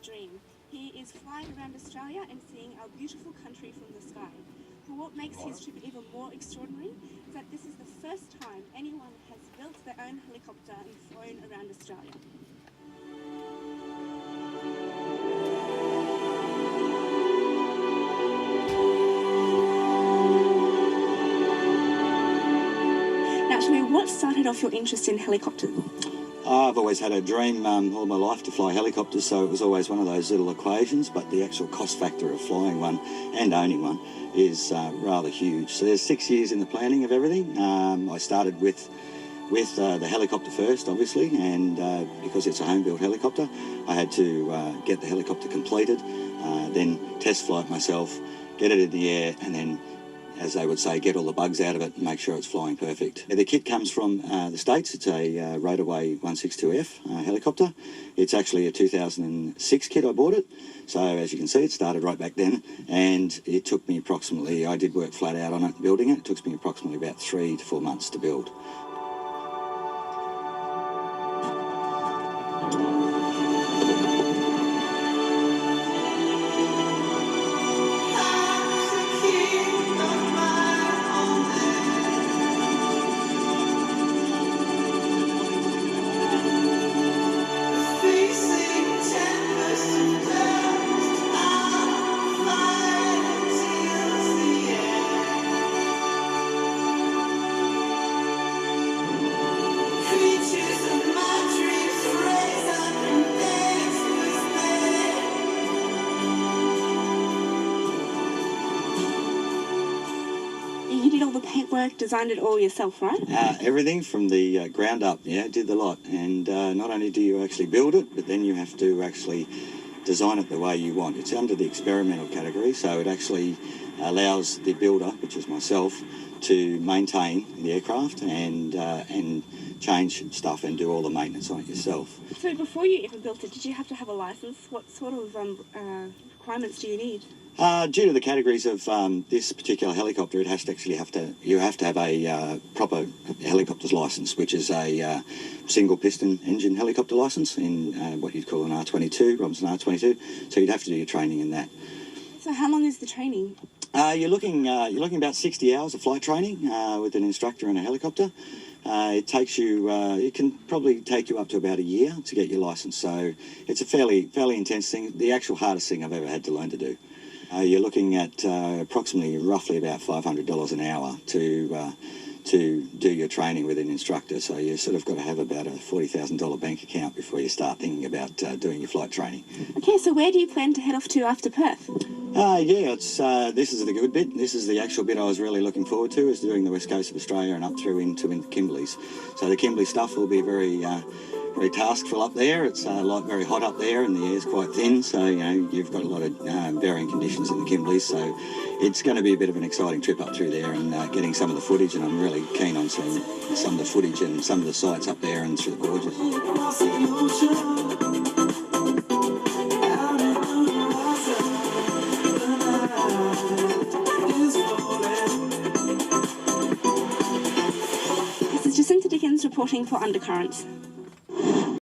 dream. He is flying around Australia and seeing our beautiful country from the sky. But what makes his trip even more extraordinary is that this is the first time anyone has built their own helicopter and flown around Australia. Now, Shmi, what started off your interest in helicopters? I've always had a dream all my life to fly helicopters, so it was always one of those little equations, but the actual cost factor of flying one and owning one is rather huge. So there's 6 years in the planning of everything. I started with the helicopter first, obviously, and because it's a home-built helicopter, I had to get the helicopter completed, then test flight myself, get it in the air, and then, as they would say, get all the bugs out of it and make sure it's flying perfect. The kit comes from the States. It's a Rotaway 162F helicopter. It's actually a 2006 kit. I bought it. So as you can see, it started right back then, and it took me approximately, I did work flat out on it, building it. It took me approximately about 3 to 4 months to build. You did all the paintwork, designed it all yourself, right? Everything from the ground up, yeah, did the lot. And not only do you actually build it, but then you have to actually design it the way you want. It's under the experimental category, so it actually allows the builder, which is myself, to maintain the aircraft and change stuff and do all the maintenance on it yourself. So before you even built it, did you have to have a license? What sort of requirements do you need? Due to the categories of this particular helicopter, it has to actually you have to have a proper helicopter's license, which is a single piston engine helicopter license in what you'd call an R22, Robinson R22. So you'd have to do your training in that. So how long is the training? You're looking about 60 hours of flight training with an instructor in a helicopter. It takes you, it can probably take you up to about a year to get your license. So it's a fairly intense thing. The actual hardest thing I've ever had to learn to do. You're looking at approximately roughly about $500 an hour to do your training with an instructor. So you sort of got to have about a $40,000 bank account before you start thinking about doing your flight training. Okay, so where do you plan to head off to after Perth? Yeah, it's this is the good bit. This is the actual bit I was really looking forward to, is doing the west coast of Australia and up through into Kimberley's. So the Kimberley stuff will be very taskful up there. It's very hot up there, and the air's quite thin. So you've got a lot of varying conditions in the Kimberleys. So it's going to be a bit of an exciting trip up through there and getting some of the footage. And I'm really keen on seeing some of the footage and some of the sights up there and through the gorges. This is Jacinta Dickens reporting for Undercurrents.